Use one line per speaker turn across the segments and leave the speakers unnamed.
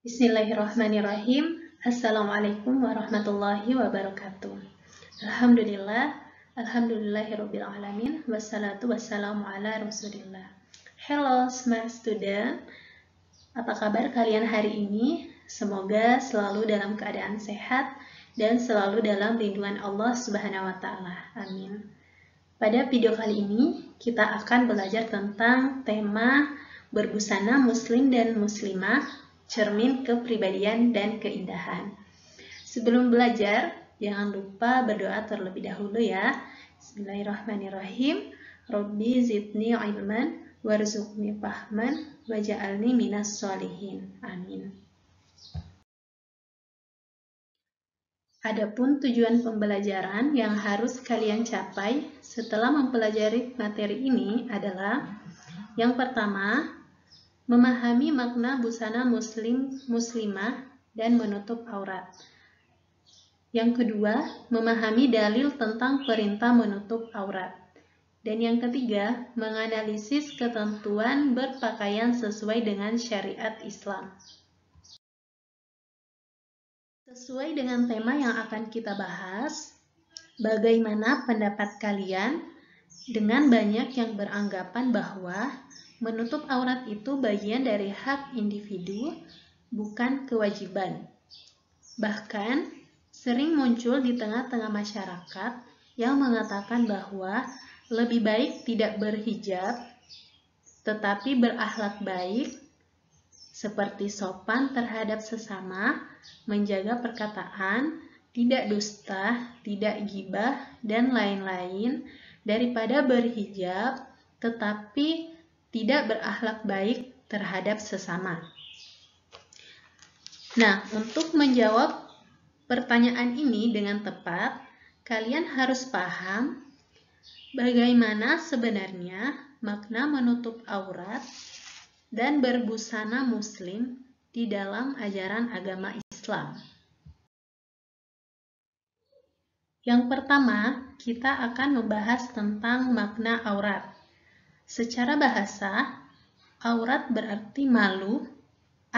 Bismillahirrahmanirrahim. Assalamualaikum warahmatullahi wabarakatuh. Alhamdulillahirabbil alamin. Wassalatu wassalamu ala Rasulillah. Hello smart student. Apa kabar kalian hari ini? Semoga selalu dalam keadaan sehat dan selalu dalam lindungan Allah Subhanahu wa taala. Amin. Pada video kali ini kita akan belajar tentang tema berbusana muslim dan muslimah, cermin kepribadian dan keindahan. Sebelum belajar, jangan lupa berdoa terlebih dahulu ya. Bismillahirrahmanirrahim. Rabbi zidni ilman warzuqni fahman waj'alni minas sholihin. Amin. Adapun tujuan pembelajaran yang harus kalian capai setelah mempelajari materi ini adalah yang pertama, memahami makna busana muslimah dan menutup aurat. Yang kedua, memahami dalil tentang perintah menutup aurat. Dan yang ketiga, menganalisis ketentuan berpakaian sesuai dengan syariat Islam. Sesuai dengan tema yang akan kita bahas, bagaimana pendapat kalian dengan banyak yang beranggapan bahwa menutup aurat itu bagian dari hak individu, bukan kewajiban. Bahkan, sering muncul di tengah-tengah masyarakat yang mengatakan bahwa lebih baik tidak berhijab, tetapi berakhlak baik, seperti sopan terhadap sesama, menjaga perkataan, tidak dusta, tidak ghibah, dan lain-lain, daripada berhijab, tetapi tidak berakhlak baik terhadap sesama. Nah, untuk menjawab pertanyaan ini dengan tepat, kalian harus paham bagaimana sebenarnya makna menutup aurat dan berbusana muslim di dalam ajaran agama Islam. Yang pertama, kita akan membahas tentang makna aurat. Secara bahasa, aurat berarti malu,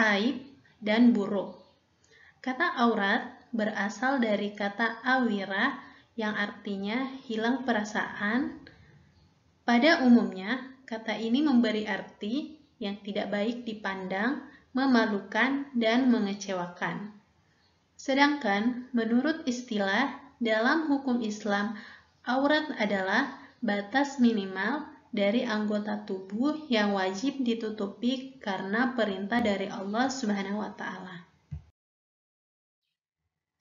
aib, dan buruk. Kata aurat berasal dari kata awira yang artinya hilang perasaan. Pada umumnya, kata ini memberi arti yang tidak baik dipandang, memalukan, dan mengecewakan. Sedangkan menurut istilah dalam hukum Islam, aurat adalah batas minimal dari anggota tubuh yang wajib ditutupi karena perintah dari Allah Subhanahu wa taala.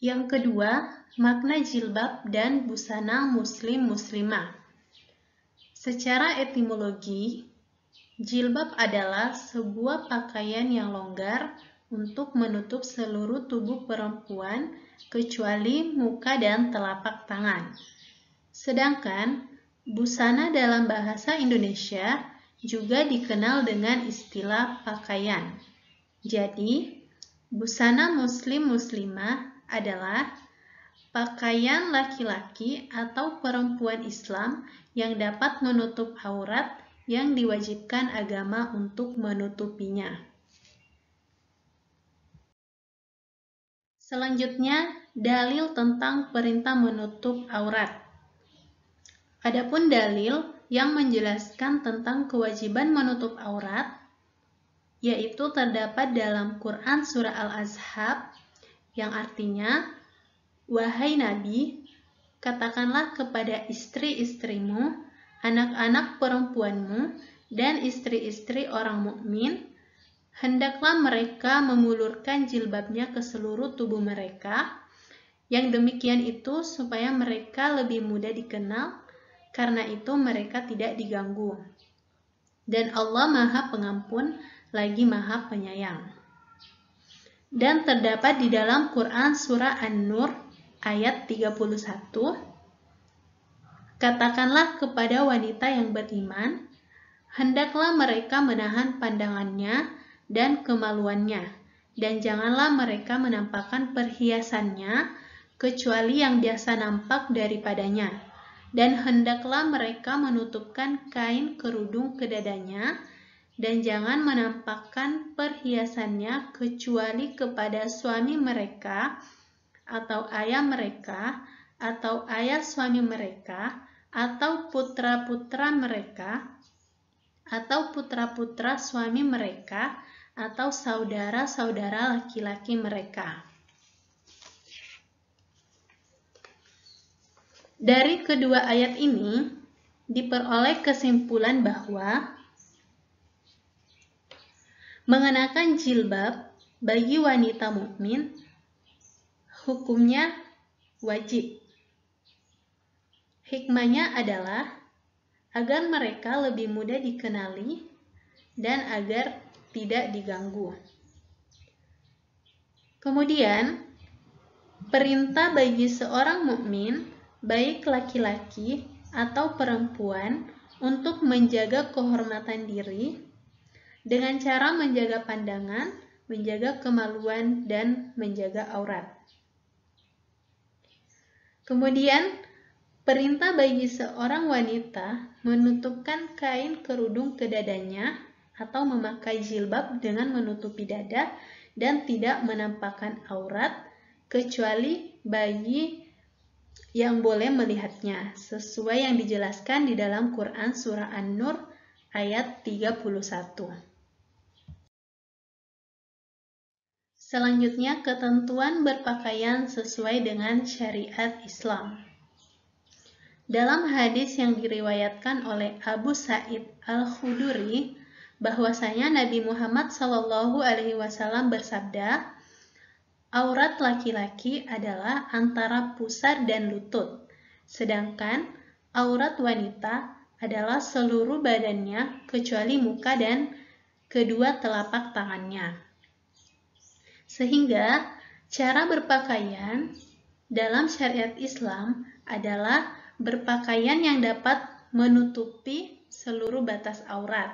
Yang kedua, makna jilbab dan busana muslim-muslimah. Secara etimologi, jilbab adalah sebuah pakaian yang longgar untuk menutup seluruh tubuh perempuan kecuali muka dan telapak tangan. Sedangkan busana dalam bahasa Indonesia juga dikenal dengan istilah pakaian. Jadi, busana muslim-muslimah adalah pakaian laki-laki atau perempuan Islam yang dapat menutup aurat yang diwajibkan agama untuk menutupinya. Selanjutnya, dalil tentang perintah menutup aurat. Adapun dalil yang menjelaskan tentang kewajiban menutup aurat, yaitu terdapat dalam Quran Surah Al-Ahzab, yang artinya, "Wahai Nabi, katakanlah kepada istri-istrimu, anak-anak perempuanmu, dan istri-istri orang mukmin, hendaklah mereka mengulurkan jilbabnya ke seluruh tubuh mereka, yang demikian itu supaya mereka lebih mudah dikenal, karena itu mereka tidak diganggu. Dan Allah Maha Pengampun lagi Maha Penyayang." Dan terdapat di dalam Quran Surah An-Nur ayat 31, "Katakanlah kepada wanita yang beriman, hendaklah mereka menahan pandangannya dan kemaluannya, dan janganlah mereka menampakkan perhiasannya, kecuali yang biasa nampak daripadanya. Dan hendaklah mereka menutupkan kain kerudung ke dadanya, dan jangan menampakkan perhiasannya kecuali kepada suami mereka atau ayah mereka atau ayah suami mereka atau putra-putra mereka atau putra-putra suami mereka atau saudara-saudara laki-laki mereka. Dari kedua ayat ini diperoleh kesimpulan bahwa mengenakan jilbab bagi wanita mukmin hukumnya wajib. Hikmahnya adalah agar mereka lebih mudah dikenali dan agar tidak diganggu. Kemudian, perintah bagi seorang mukmin, baik laki-laki atau perempuan, untuk menjaga kehormatan diri dengan cara menjaga pandangan, menjaga kemaluan, dan menjaga aurat. Kemudian, perintah bagi seorang wanita menutupkan kain kerudung ke dadanya atau memakai jilbab dengan menutupi dada dan tidak menampakkan aurat kecuali bagi yang boleh melihatnya, sesuai yang dijelaskan di dalam Quran Surah An-Nur ayat 31. Selanjutnya, ketentuan berpakaian sesuai dengan syariat Islam. Dalam hadis yang diriwayatkan oleh Abu Sa'id Al-Khudri, bahwasanya Nabi Muhammad SAW bersabda, aurat laki-laki adalah antara pusar dan lutut, sedangkan aurat wanita adalah seluruh badannya kecuali muka dan kedua telapak tangannya. Sehingga cara berpakaian dalam syariat Islam adalah berpakaian yang dapat menutupi seluruh batas aurat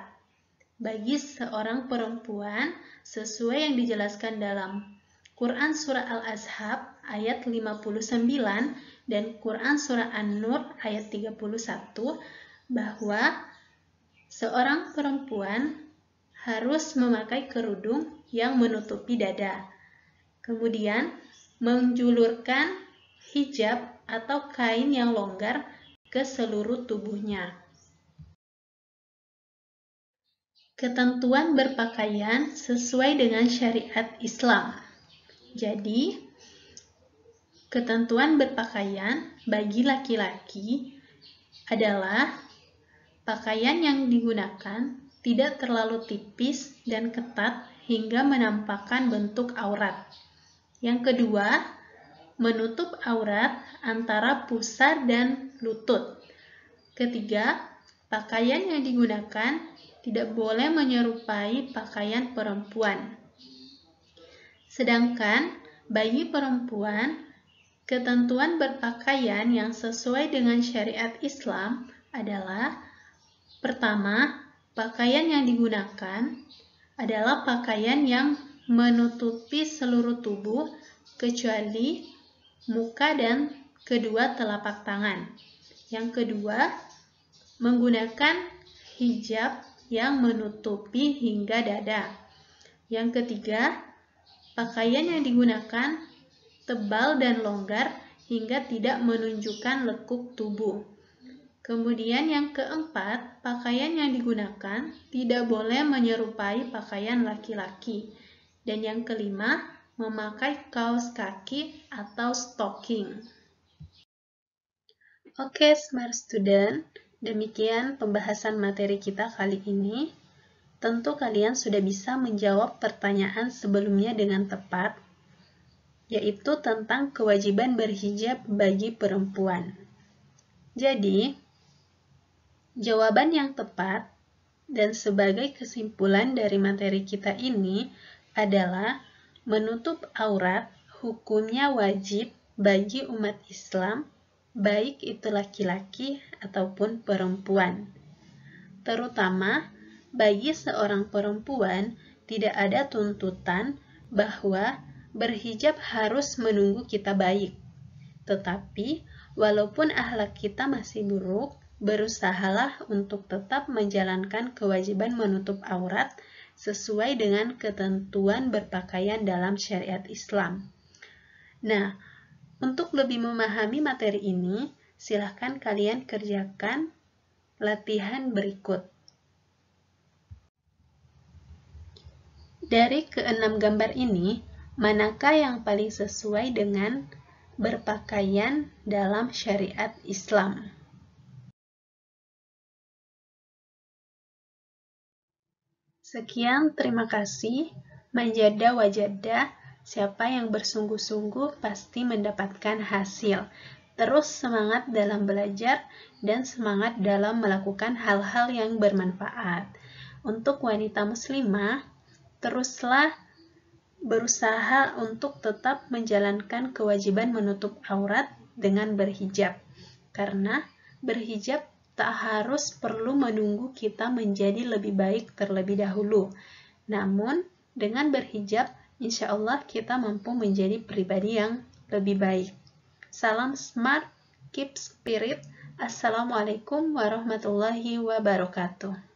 bagi seorang perempuan sesuai yang dijelaskan dalam Quran Surah Al-Ahzab ayat 59 dan Quran Surah An-Nur ayat 31 bahwa seorang perempuan harus memakai kerudung yang menutupi dada, kemudian menjulurkan hijab atau kain yang longgar ke seluruh tubuhnya. Ketentuan berpakaian sesuai dengan syariat Islam. Jadi, ketentuan berpakaian bagi laki-laki adalah pakaian yang digunakan tidak terlalu tipis dan ketat hingga menampakkan bentuk aurat. Yang kedua, menutup aurat antara pusar dan lutut. Ketiga, pakaian yang digunakan tidak boleh menyerupai pakaian perempuan. Sedangkan bagi perempuan, ketentuan berpakaian yang sesuai dengan syariat Islam adalah: pertama, pakaian yang digunakan adalah pakaian yang menutupi seluruh tubuh kecuali muka dan kedua telapak tangan. Yang kedua, menggunakan hijab yang menutupi hingga dada. Yang ketiga, pakaian yang digunakan tebal dan longgar hingga tidak menunjukkan lekuk tubuh. Kemudian yang keempat, pakaian yang digunakan tidak boleh menyerupai pakaian laki-laki. Dan yang kelima, memakai kaos kaki atau stocking. Oke, smart student, demikian pembahasan materi kita kali ini. Tentu kalian sudah bisa menjawab pertanyaan sebelumnya dengan tepat, yaitu tentang kewajiban berhijab bagi perempuan. Jadi, jawaban yang tepat dan sebagai kesimpulan dari materi kita ini adalah menutup aurat hukumnya wajib bagi umat Islam, baik itu laki-laki ataupun perempuan. Terutama bagi seorang perempuan tidak ada tuntutan bahwa berhijab harus menunggu kita baik. Tetapi walaupun akhlak kita masih buruk berusahalah untuk tetap menjalankan kewajiban menutup aurat sesuai dengan ketentuan berpakaian dalam syariat Islam. Nah, untuk lebih memahami materi ini, silahkan kalian kerjakan latihan berikut. Dari ke-6 gambar ini, manakah yang paling sesuai dengan berpakaian dalam syariat Islam? Sekian, terima kasih. Manjada wajada, siapa yang bersungguh-sungguh pasti mendapatkan hasil. Terus semangat dalam belajar dan semangat dalam melakukan hal-hal yang bermanfaat. Untuk wanita muslimah, teruslah berusaha untuk tetap menjalankan kewajiban menutup aurat dengan berhijab. Karena berhijab tak harus perlu menunggu kita menjadi lebih baik terlebih dahulu. Namun, dengan berhijab, insya Allah kita mampu menjadi pribadi yang lebih baik. Salam smart, keep spirit. Assalamualaikum warahmatullahi wabarakatuh.